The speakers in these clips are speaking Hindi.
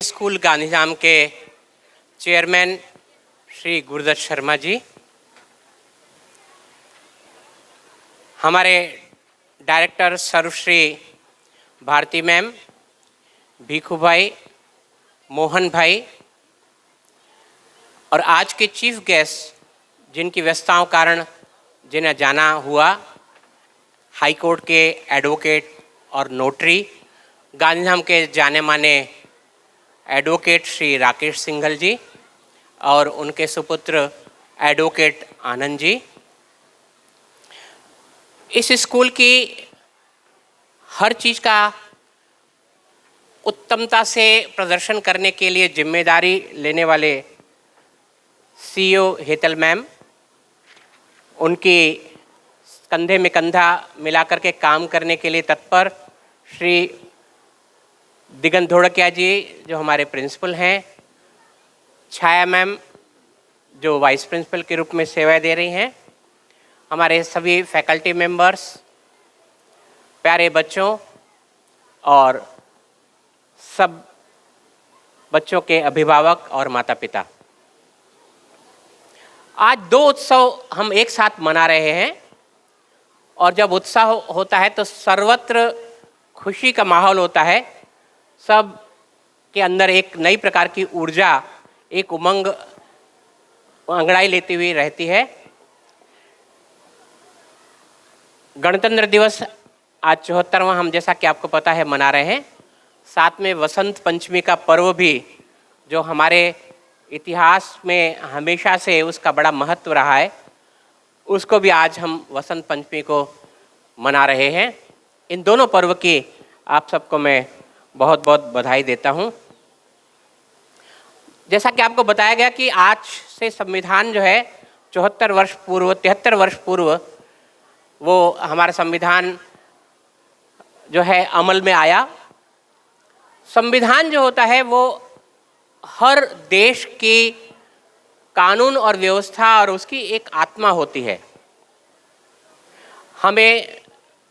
स्कूल गांधीधाम के चेयरमैन श्री गुरुदत्त शर्मा जी, हमारे डायरेक्टर सर्वश्री भारती मैम, भीखू भाई, मोहन भाई और आज के चीफ गेस्ट जिनकी व्यस्तताओं कारण जिन्हें जाना हुआ, हाई कोर्ट के एडवोकेट और नोटरी, गांधीधाम के जाने माने एडवोकेट श्री राकेश सिंघल जी और उनके सुपुत्र एडवोकेट आनंद जी। इस स्कूल की हर चीज़ का उत्तमता से प्रदर्शन करने के लिए जिम्मेदारी लेने वाले सीईओ हेतल मैम, उनकी कंधे में कंधा मिलाकर के काम करने के लिए तत्पर श्री दिगंत धोड़किया जी जो हमारे प्रिंसिपल हैं, छाया मैम जो वाइस प्रिंसिपल के रूप में सेवाएं दे रही हैं, हमारे सभी फैकल्टी मेंबर्स, प्यारे बच्चों और सब बच्चों के अभिभावक और माता पिता। आज दो उत्सव हम एक साथ मना रहे हैं और जब उत्साह होता है तो सर्वत्र खुशी का माहौल होता है। सब के अंदर एक नई प्रकार की ऊर्जा, एक उमंग अंगड़ाई लेती हुई रहती है। गणतंत्र दिवस आज 74वां हम जैसा कि आपको पता है मना रहे हैं। साथ में वसंत पंचमी का पर्व भी जो हमारे इतिहास में हमेशा से उसका बड़ा महत्व रहा है, उसको भी आज हम वसंत पंचमी को मना रहे हैं। इन दोनों पर्व की आप सबको मैं बहुत बहुत बधाई देता हूं। जैसा कि आपको बताया गया कि आज से संविधान जो है 73 वर्ष पूर्व वो हमारा संविधान जो है अमल में आया। संविधान जो होता है वो हर देश की कानून और व्यवस्था और उसकी एक आत्मा होती है। हमें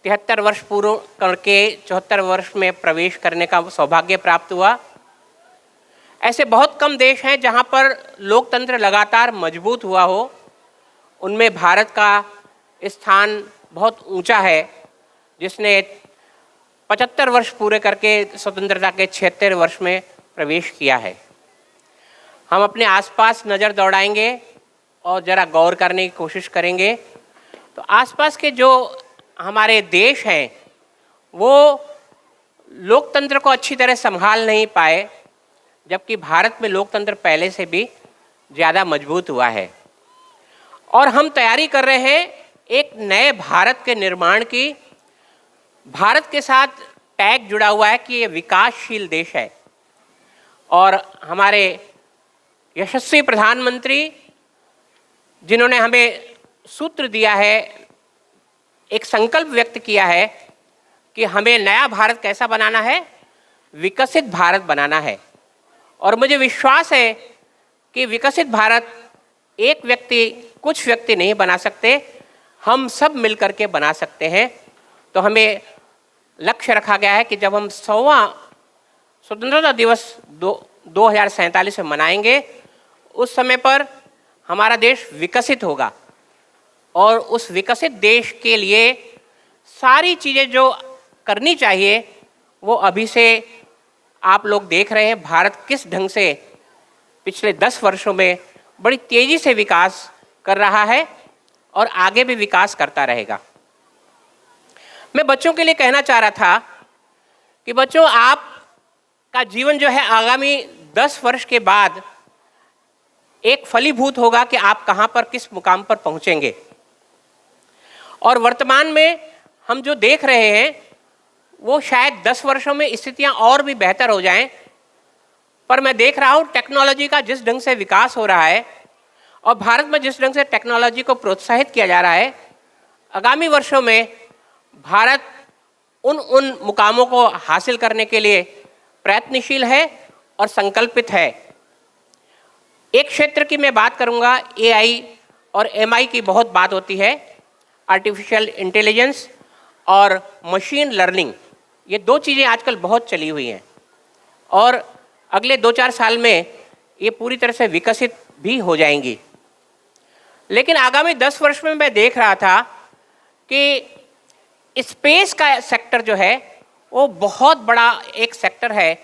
73 वर्ष पूर्व करके 74 वर्ष में प्रवेश करने का सौभाग्य प्राप्त हुआ। ऐसे बहुत कम देश हैं जहां पर लोकतंत्र लगातार मजबूत हुआ हो। उनमें भारत का स्थान बहुत ऊंचा है, जिसने 75 वर्ष पूरे करके स्वतंत्रता के 76 वर्ष में प्रवेश किया है। हम अपने आसपास नज़र दौड़ाएंगे और ज़रा गौर करने की कोशिश करेंगे तो आसपास के जो हमारे देश हैं वो लोकतंत्र को अच्छी तरह संभाल नहीं पाए, जबकि भारत में लोकतंत्र पहले से भी ज़्यादा मजबूत हुआ है। और हम तैयारी कर रहे हैं एक नए भारत के निर्माण की। भारत के साथ टैग जुड़ा हुआ है कि ये विकासशील देश है और हमारे यशस्वी प्रधानमंत्री जिन्होंने हमें सूत्र दिया है, एक संकल्प व्यक्त किया है कि हमें नया भारत कैसा बनाना है, विकसित भारत बनाना है। और मुझे विश्वास है कि विकसित भारत एक व्यक्ति, कुछ व्यक्ति नहीं बना सकते, हम सब मिलकर के बना सकते हैं। तो हमें लक्ष्य रखा गया है कि जब हम 100वां स्वतंत्रता दिवस 2047 में मनाएंगे, उस समय पर हमारा देश विकसित होगा और उस विकसित देश के लिए सारी चीज़ें जो करनी चाहिए वो अभी से आप लोग देख रहे हैं। भारत किस ढंग से पिछले 10 वर्षों में बड़ी तेज़ी से विकास कर रहा है और आगे भी विकास करता रहेगा। मैं बच्चों के लिए कहना चाह रहा था कि बच्चों, आपका जीवन जो है आगामी 10 वर्ष के बाद एक फलीभूत होगा कि आप कहाँ पर किस मुकाम पर पहुँचेंगे। और वर्तमान में हम जो देख रहे हैं वो शायद 10 वर्षों में स्थितियाँ और भी बेहतर हो जाएं, पर मैं देख रहा हूँ टेक्नोलॉजी का जिस ढंग से विकास हो रहा है और भारत में जिस ढंग से टेक्नोलॉजी को प्रोत्साहित किया जा रहा है, आगामी वर्षों में भारत उन मुकामों को हासिल करने के लिए प्रयत्नशील है और संकल्पित है। एक क्षेत्र की मैं बात करूंगा, एआई और एमआई की बहुत बात होती है, आर्टिफिशियल इंटेलिजेंस और मशीन लर्निंग। ये दो चीज़ें आजकल बहुत चली हुई हैं और अगले 2-4 साल में ये पूरी तरह से विकसित भी हो जाएंगी। लेकिन आगामी 10 वर्ष में मैं देख रहा था कि स्पेस का सेक्टर जो है वो बहुत बड़ा एक सेक्टर है,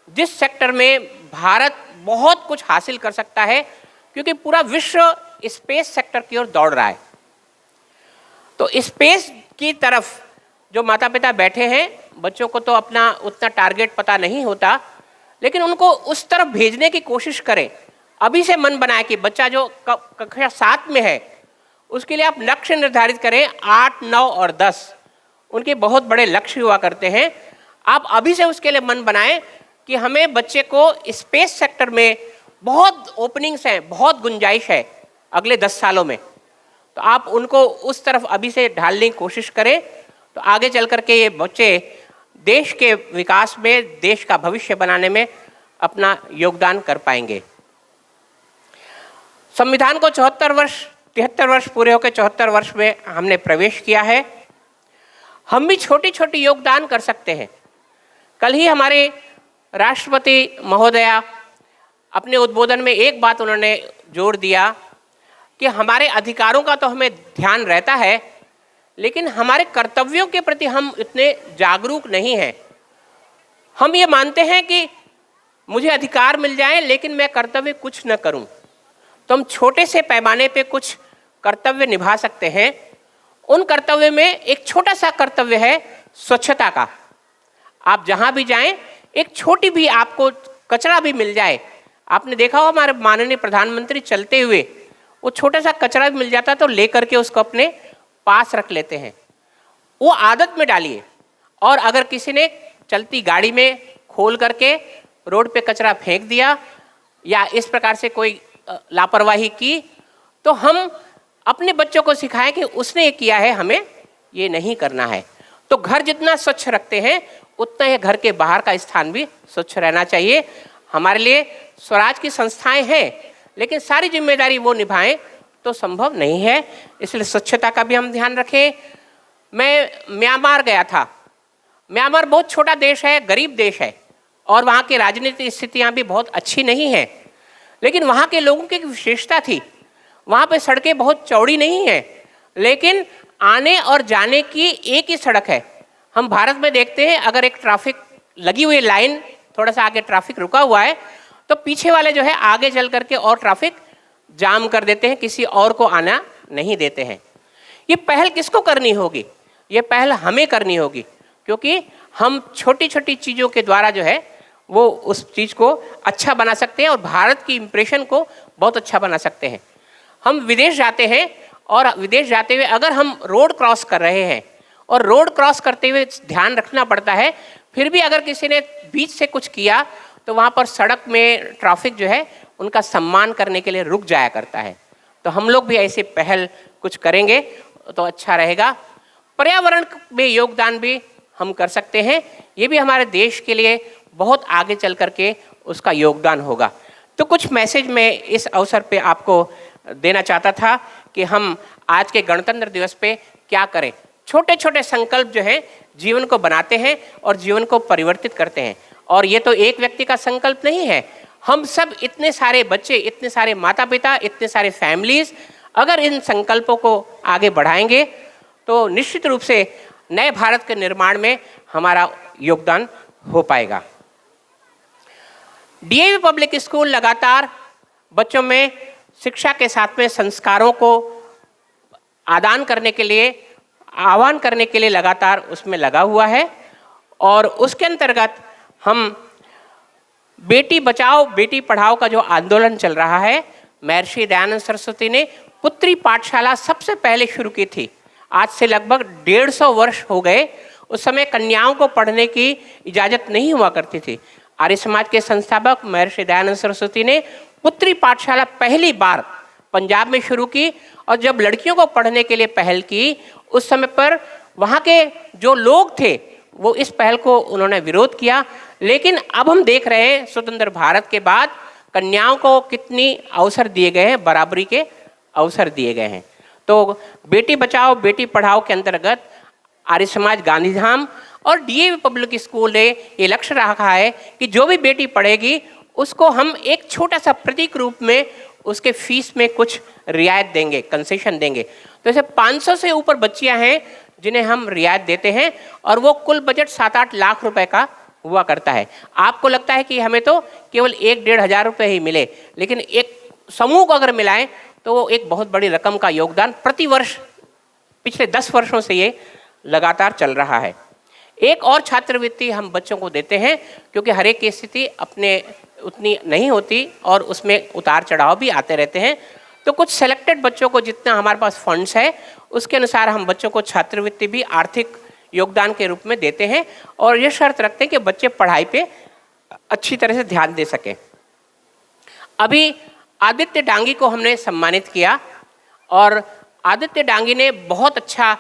जिस सेक्टर में भारत बहुत कुछ हासिल कर सकता है, क्योंकि पूरा विश्व स्पेस सेक्टर की ओर दौड़ रहा है। तो स्पेस की तरफ जो माता पिता बैठे हैं, बच्चों को तो अपना उतना टारगेट पता नहीं होता, लेकिन उनको उस तरफ भेजने की कोशिश करें। अभी से मन बनाए कि बच्चा जो कक्षा 7 में है उसके लिए आप लक्ष्य निर्धारित करें। 8, 9 और 10 उनके बहुत बड़े लक्ष्य हुआ करते हैं। आप अभी से उसके लिए मन बनाएं कि हमें बच्चे को स्पेस सेक्टर में बहुत ओपनिंग्स हैं, बहुत गुंजाइश है अगले 10 सालों में। तो आप उनको उस तरफ अभी से ढालने की कोशिश करें, तो आगे चल कर के ये बच्चे देश के विकास में, देश का भविष्य बनाने में अपना योगदान कर पाएंगे। संविधान को 73 वर्ष पूरे होकर 74 वर्ष में हमने प्रवेश किया है। हम भी छोटी छोटी योगदान कर सकते हैं। कल ही हमारे राष्ट्रपति महोदया अपने उद्बोधन में एक बात उन्होंने जोर दिया कि हमारे अधिकारों का तो हमें ध्यान रहता है, लेकिन हमारे कर्तव्यों के प्रति हम इतने जागरूक नहीं हैं। हम ये मानते हैं कि मुझे अधिकार मिल जाए लेकिन मैं कर्तव्य कुछ न करूं। तो हम छोटे से पैमाने पे कुछ कर्तव्य निभा सकते हैं। उन कर्तव्य में एक छोटा सा कर्तव्य है स्वच्छता का। आप जहां भी जाएं, एक छोटी भी आपको कचरा भी मिल जाए। आपने देखा हो हमारे माननीय प्रधानमंत्री चलते हुए वो छोटा सा कचरा भी मिल जाता तो लेकर के उसको अपने पास रख लेते हैं। वो आदत में डालिए। और अगर किसी ने चलती गाड़ी में खोल करके रोड पे कचरा फेंक दिया या इस प्रकार से कोई लापरवाही की, तो हम अपने बच्चों को सिखाएं कि उसने ये किया है, हमें ये नहीं करना है। तो घर जितना स्वच्छ रखते हैं उतना ही घर के बाहर का स्थान भी स्वच्छ रहना चाहिए। हमारे लिए स्वराज की संस्थाएं हैं, लेकिन सारी जिम्मेदारी वो निभाएं तो संभव नहीं है। इसलिए स्वच्छता का भी हम ध्यान रखें। मैं म्यांमार गया था। म्यांमार बहुत छोटा देश है, गरीब देश है, और वहाँ की राजनीतिक स्थितियाँ भी बहुत अच्छी नहीं हैं, लेकिन वहाँ के लोगों की एक विशेषता थी। वहाँ पे सड़कें बहुत चौड़ी नहीं हैं, लेकिन आने और जाने की एक ही सड़क है। हम भारत में देखते हैं अगर एक ट्रैफिक लगी हुई लाइन, थोड़ा सा आगे ट्रैफिक रुका हुआ है, तो पीछे वाले जो है आगे चल करके और ट्रैफिक जाम कर देते हैं, किसी और को आना नहीं देते हैं। ये पहल किसको करनी होगी? ये पहल हमें करनी होगी, क्योंकि हम छोटी छोटी चीज़ों के द्वारा जो है वो उस चीज़ को अच्छा बना सकते हैं और भारत की इम्प्रेशन को बहुत अच्छा बना सकते हैं। हम विदेश जाते हैं और विदेश जाते हुए अगर हम रोड क्रॉस कर रहे हैं और रोड क्रॉस करते हुए ध्यान रखना पड़ता है, फिर भी अगर किसी ने बीच से कुछ किया तो वहाँ पर सड़क में ट्रैफिक जो है उनका सम्मान करने के लिए रुक जाया करता है। तो हम लोग भी ऐसी पहल कुछ करेंगे तो अच्छा रहेगा। पर्यावरण में योगदान भी हम कर सकते हैं। ये भी हमारे देश के लिए बहुत आगे चल करके उसका योगदान होगा। तो कुछ मैसेज मैं इस अवसर पे आपको देना चाहता था कि हम आज के गणतंत्र दिवस पे क्या करें। छोटे छोटे संकल्प जो हैं जीवन को बनाते हैं और जीवन को परिवर्तित करते हैं। और ये तो एक व्यक्ति का संकल्प नहीं है, हम सब इतने सारे बच्चे, इतने सारे माता पिता, इतने सारे फैमिलीज अगर इन संकल्पों को आगे बढ़ाएंगे तो निश्चित रूप से नए भारत के निर्माण में हमारा योगदान हो पाएगा। डीएवी पब्लिक स्कूल लगातार बच्चों में शिक्षा के साथ में संस्कारों को आदान करने के लिए, आह्वान करने के लिए लगातार उसमें लगा हुआ है। और उसके अंतर्गत हम बेटी बचाओ बेटी पढ़ाओ का जो आंदोलन चल रहा है, महर्षि दयानंद सरस्वती ने पुत्री पाठशाला सबसे पहले शुरू की थी। आज से लगभग 150 वर्ष हो गए। उस समय कन्याओं को पढ़ने की इजाज़त नहीं हुआ करती थी। आर्य समाज के संस्थापक महर्षि दयानंद सरस्वती ने पुत्री पाठशाला पहली बार पंजाब में शुरू की, और जब लड़कियों को पढ़ने के लिए पहल की उस समय पर वहाँ के जो लोग थे वो इस पहल को उन्होंने विरोध किया। लेकिन अब हम देख रहे हैं स्वतंत्र भारत के बाद कन्याओं को कितनी अवसर दिए गए हैं, बराबरी के अवसर दिए गए हैं। तो बेटी बचाओ बेटी पढ़ाओ के अंतर्गत आर्य समाज गांधीधाम और डीएवी पब्लिक स्कूल ने ये लक्ष्य रखा है कि जो भी बेटी पढ़ेगी उसको हम एक छोटा सा प्रतीक रूप में उसके फीस में कुछ रियायत देंगे, कंसेशन देंगे। तो ऐसे 500 से ऊपर बच्चियां हैं जिन्हें हम रियायत देते हैं और वो कुल बजट 7-8 लाख रुपए का हुआ करता है। आपको लगता है कि हमें तो केवल 1-1.5 हज़ार रुपये ही मिले, लेकिन एक समूह को अगर मिलाएं तो वो एक बहुत बड़ी रकम का योगदान प्रति वर्ष पिछले 10 वर्षों से ये लगातार चल रहा है। एक और छात्रवृत्ति हम बच्चों को देते हैं क्योंकि हर एक की स्थिति अपने उतनी नहीं होती और उसमें उतार चढ़ाव भी आते रहते हैं। तो कुछ सेलेक्टेड बच्चों को जितना हमारे पास फंड्स है उसके अनुसार हम बच्चों को छात्रवृत्ति भी आर्थिक योगदान के रूप में देते हैं और ये शर्त रखते हैं कि बच्चे पढ़ाई पे अच्छी तरह से ध्यान दे सकें। अभी आदित्य डांगी को हमने सम्मानित किया और आदित्य डांगी ने बहुत अच्छा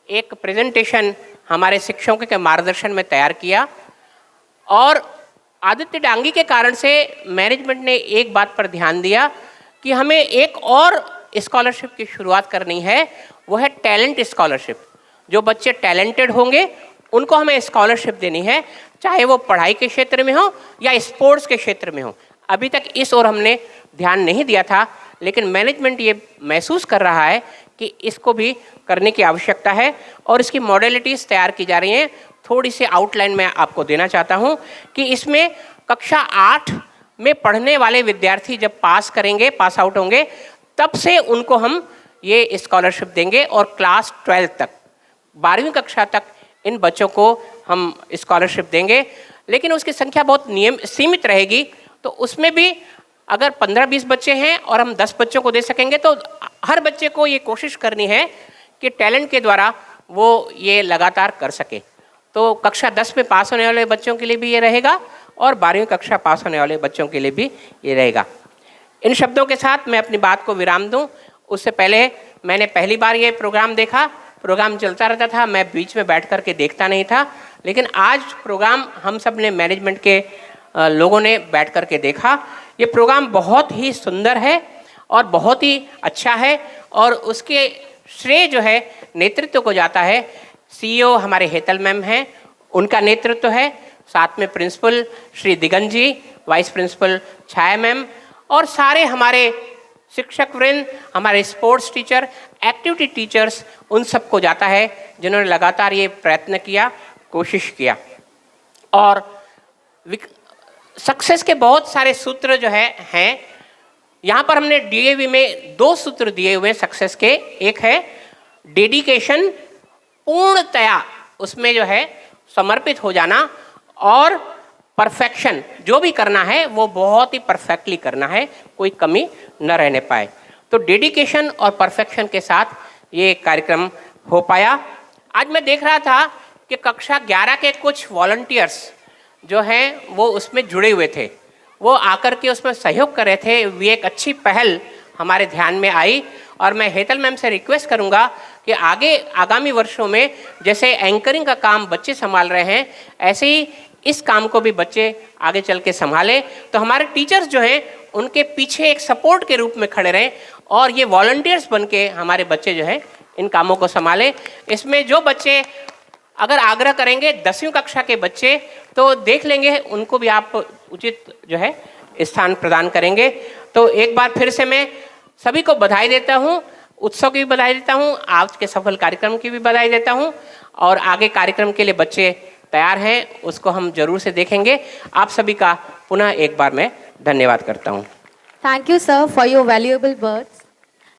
एक प्रेजेंटेशन हमारे शिक्षकों के मार्गदर्शन में तैयार किया और आदित्य डांगी के कारण से मैनेजमेंट ने एक बात पर ध्यान दिया कि हमें एक और स्कॉलरशिप की शुरुआत करनी है, वो है टैलेंट स्कॉलरशिप। जो बच्चे टैलेंटेड होंगे उनको हमें स्कॉलरशिप देनी है, चाहे वो पढ़ाई के क्षेत्र में हो या स्पोर्ट्स के क्षेत्र में हो। अभी तक इस ओर हमने ध्यान नहीं दिया था, लेकिन मैनेजमेंट ये महसूस कर रहा है कि इसको भी करने की आवश्यकता है और इसकी मॉडलिटीज़ तैयार की जा रही हैं। थोड़ी सी आउटलाइन मैं आपको देना चाहता हूँ कि इसमें कक्षा 8 में पढ़ने वाले विद्यार्थी जब पास करेंगे, पास आउट होंगे, तब से उनको हम ये स्कॉलरशिप देंगे और क्लास 12 तक 12वीं कक्षा तक इन बच्चों को हम स्कॉलरशिप देंगे। लेकिन उसकी संख्या बहुत सीमित रहेगी, तो उसमें भी अगर 15-20 बच्चे हैं और हम 10 बच्चों को दे सकेंगे तो हर बच्चे को ये कोशिश करनी है कि टैलेंट के द्वारा वो ये लगातार कर सके। तो कक्षा 10 में पास होने वाले बच्चों के लिए भी ये रहेगा और 12वीं कक्षा पास होने वाले बच्चों के लिए भी ये रहेगा। इन शब्दों के साथ मैं अपनी बात को विराम दूं। उससे पहले मैंने पहली बार ये प्रोग्राम देखा, प्रोग्राम चलता रहता था, मैं बीच में बैठ कर के देखता नहीं था, लेकिन आज प्रोग्राम हम सब ने मैनेजमेंट के लोगों ने बैठ कर के देखा। ये प्रोग्राम बहुत ही सुंदर है और बहुत ही अच्छा है और उसके श्रेय जो है नेतृत्व को जाता है। सीईओ हमारे हेतल मैम हैं, उनका नेतृत्व है, साथ में प्रिंसिपल श्री दिगंत जी, वाइस प्रिंसिपल छाया मैम और सारे हमारे शिक्षक वृंद, हमारे स्पोर्ट्स टीचर, एक्टिविटी टीचर्स, उन सबको जाता है जिन्होंने लगातार ये प्रयत्न किया, कोशिश किया। और सक्सेस के बहुत सारे सूत्र जो हैं यहाँ पर हमने डीएवी में 2 सूत्र दिए हुए हैं सक्सेस के। एक है डेडिकेशन, पूर्णतया उसमें जो है समर्पित हो जाना, और परफेक्शन, जो भी करना है वो बहुत ही परफेक्टली करना है, कोई कमी न रहने पाए। तो डेडिकेशन और परफेक्शन के साथ ये कार्यक्रम हो पाया। आज मैं देख रहा था कि कक्षा 11 के कुछ वॉलंटियर्स जो हैं वो उसमें जुड़े हुए थे, वो आकर के उसमें सहयोग कर रहे थे। ये एक अच्छी पहल हमारे ध्यान में आई और मैं हेतल मैम से रिक्वेस्ट करूंगा कि आगामी वर्षों में जैसे एंकरिंग का काम बच्चे संभाल रहे हैं, ऐसे ही इस काम को भी बच्चे आगे चल के संभालें। तो हमारे टीचर्स जो हैं उनके पीछे एक सपोर्ट के रूप में खड़े रहें और ये वॉलंटियर्स बन के हमारे बच्चे जो हैं इन कामों को संभालें। इसमें जो बच्चे अगर आग्रह करेंगे 10वीं कक्षा के बच्चे, तो देख लेंगे उनको भी आप उचित जो है स्थान प्रदान करेंगे। तो एक बार फिर से मैं सभी को बधाई देता हूँ, उत्सव की भी बधाई देता हूँ, आज के सफल कार्यक्रम की भी बधाई देता हूँ और आगे कार्यक्रम के लिए बच्चे तैयार हैं, उसको हम जरूर से देखेंगे। आप सभी का पुनः एक बार मैं धन्यवाद करता हूँ। Thank you, sir, for your valuable words.